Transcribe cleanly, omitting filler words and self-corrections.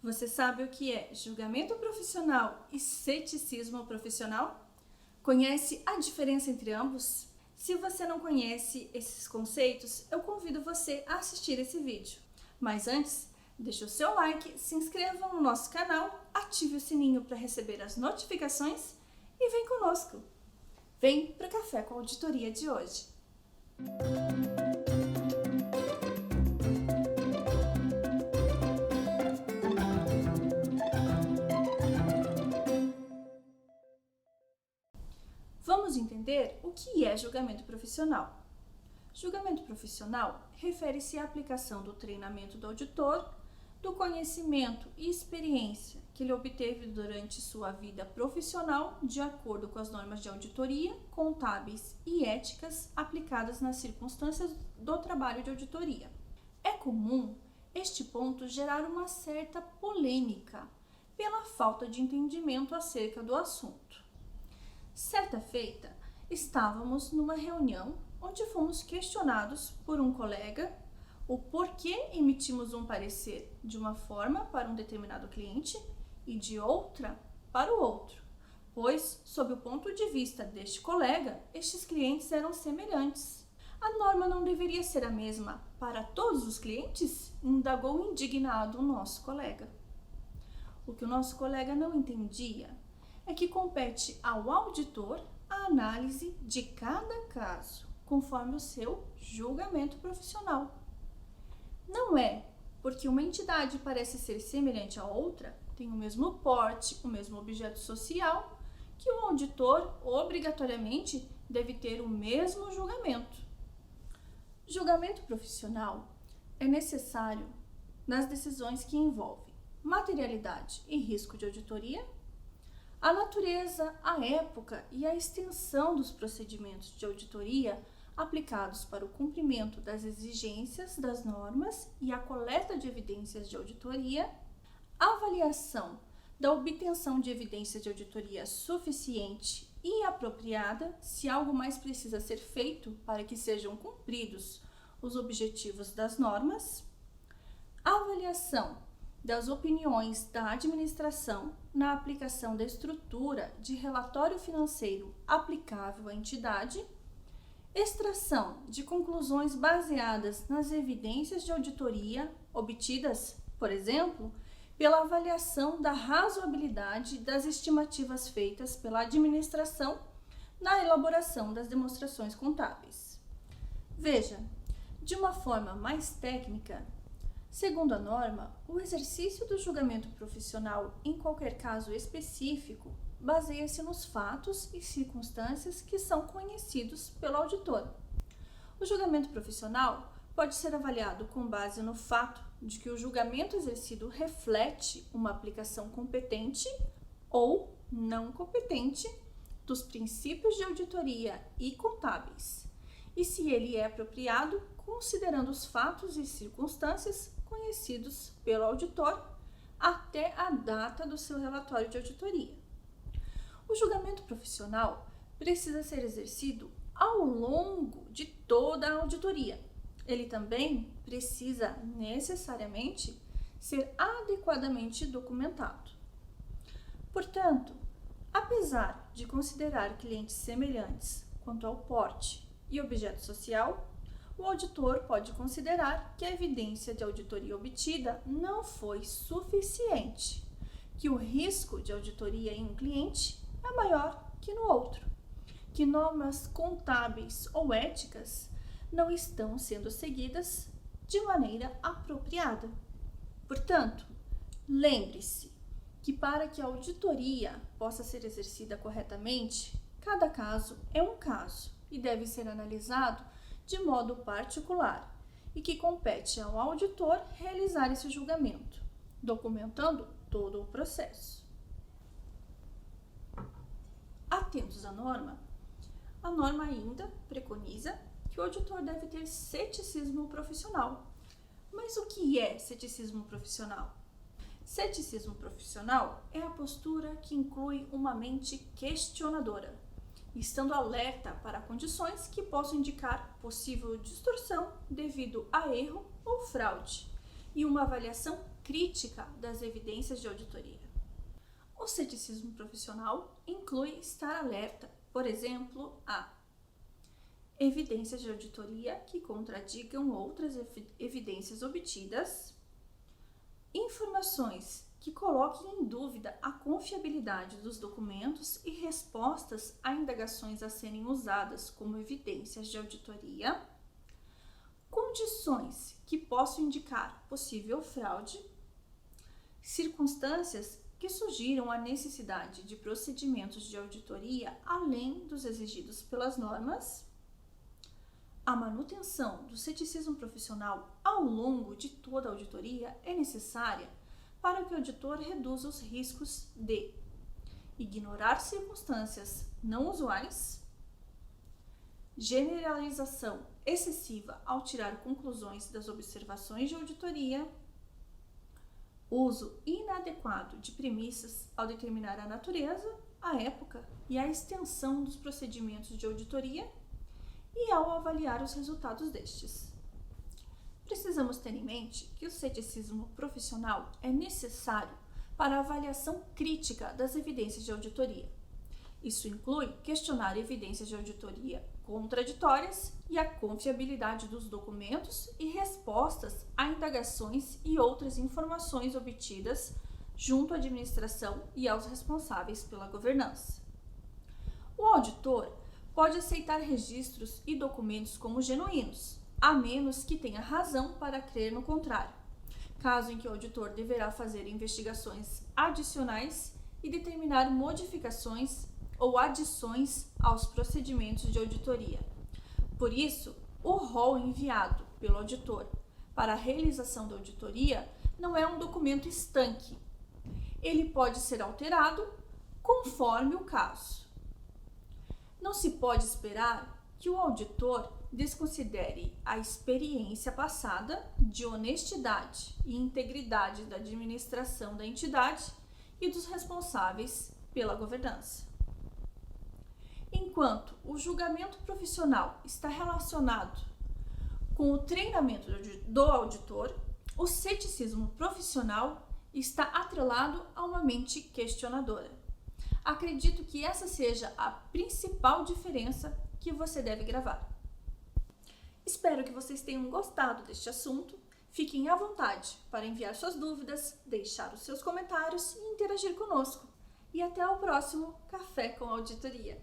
Você sabe o que é julgamento profissional e ceticismo profissional? Conhece a diferença entre ambos? Se você não conhece esses conceitos, eu convido você a assistir esse vídeo. Mas antes, deixe o seu like, se inscreva no nosso canal, ative o sininho para receber as notificações e vem conosco. Vem para o Café com a Auditoria de hoje. Vamos entender o que é julgamento profissional. Julgamento profissional refere-se à aplicação do treinamento do auditor, do conhecimento e experiência que ele obteve durante sua vida profissional de acordo com as normas de auditoria, contábeis e éticas aplicadas nas circunstâncias do trabalho de auditoria. É comum este ponto gerar uma certa polêmica pela falta de entendimento acerca do assunto. Certa feita, estávamos numa reunião onde fomos questionados por um colega o porquê emitimos um parecer de uma forma para um determinado cliente e de outra para o outro, pois, sob o ponto de vista deste colega, estes clientes eram semelhantes. A norma não deveria ser a mesma para todos os clientes? Indagou indignado o nosso colega. O que o nosso colega não entendia é que compete ao auditor a análise de cada caso, conforme o seu julgamento profissional. Não é porque uma entidade parece ser semelhante a outra, tem o mesmo porte, o mesmo objeto social, que o auditor obrigatoriamente deve ter o mesmo julgamento. Julgamento profissional é necessário nas decisões que envolvem materialidade e risco de auditoria, a natureza, a época e a extensão dos procedimentos de auditoria aplicados para o cumprimento das exigências das normas e a coleta de evidências de auditoria, a avaliação da obtenção de evidências de auditoria suficiente e apropriada, se algo mais precisa ser feito para que sejam cumpridos os objetivos das normas, a avaliação das opiniões da administração na aplicação da estrutura de relatório financeiro aplicável à entidade, extração de conclusões baseadas nas evidências de auditoria obtidas, por exemplo, pela avaliação da razoabilidade das estimativas feitas pela administração na elaboração das demonstrações contábeis. Veja, de uma forma mais técnica, segundo a norma, o exercício do julgamento profissional em qualquer caso específico baseia-se nos fatos e circunstâncias que são conhecidos pelo auditor. O julgamento profissional pode ser avaliado com base no fato de que o julgamento exercido reflete uma aplicação competente ou não competente dos princípios de auditoria e contábeis, e se ele é apropriado considerando os fatos e circunstâncias conhecidos pelo auditor até a data do seu relatório de auditoria. O julgamento profissional precisa ser exercido ao longo de toda a auditoria. Ele também precisa necessariamente ser adequadamente documentado. Portanto, apesar de considerar clientes semelhantes quanto ao porte e objeto social, o auditor pode considerar que a evidência de auditoria obtida não foi suficiente, que o risco de auditoria em um cliente é maior que no outro, que normas contábeis ou éticas não estão sendo seguidas de maneira apropriada. Portanto, lembre-se que para que a auditoria possa ser exercida corretamente, cada caso é um caso e deve ser analisado de modo particular e que compete ao auditor realizar esse julgamento, documentando todo o processo. Atentos à norma, a norma ainda preconiza que o auditor deve ter ceticismo profissional. Mas o que é ceticismo profissional? Ceticismo profissional é a postura que inclui uma mente questionadora, estando alerta para condições que possam indicar possível distorção devido a erro ou fraude, e uma avaliação crítica das evidências de auditoria. O ceticismo profissional inclui estar alerta, por exemplo, a evidências de auditoria que contradigam outras evidências obtidas, informações que coloquem em dúvida a confiabilidade dos documentos e respostas a indagações a serem usadas como evidências de auditoria, condições que possam indicar possível fraude, circunstâncias que sugiram a necessidade de procedimentos de auditoria além dos exigidos pelas normas, a manutenção do ceticismo profissional ao longo de toda a auditoria é necessária para que o auditor reduza os riscos de ignorar circunstâncias não usuais, generalização excessiva ao tirar conclusões das observações de auditoria, uso inadequado de premissas ao determinar a natureza, a época e a extensão dos procedimentos de auditoria e ao avaliar os resultados destes. Precisamos ter em mente que o ceticismo profissional é necessário para a avaliação crítica das evidências de auditoria. Isso inclui questionar evidências de auditoria contraditórias e a confiabilidade dos documentos e respostas a indagações e outras informações obtidas junto à administração e aos responsáveis pela governança. O auditor pode aceitar registros e documentos como genuínos, a menos que tenha razão para crer no contrário, caso em que o auditor deverá fazer investigações adicionais e determinar modificações ou adições aos procedimentos de auditoria. Por isso, o rol enviado pelo auditor para a realização da auditoria não é um documento estanque. Ele pode ser alterado conforme o caso. Não se pode esperar que o auditor desconsidere a experiência passada de honestidade e integridade da administração da entidade e dos responsáveis pela governança. Enquanto o julgamento profissional está relacionado com o treinamento do auditor, o ceticismo profissional está atrelado a uma mente questionadora. Acredito que essa seja a principal diferença que você deve gravar. Espero que vocês tenham gostado deste assunto. Fiquem à vontade para enviar suas dúvidas, deixar os seus comentários e interagir conosco. E até o próximo Café com Auditoria.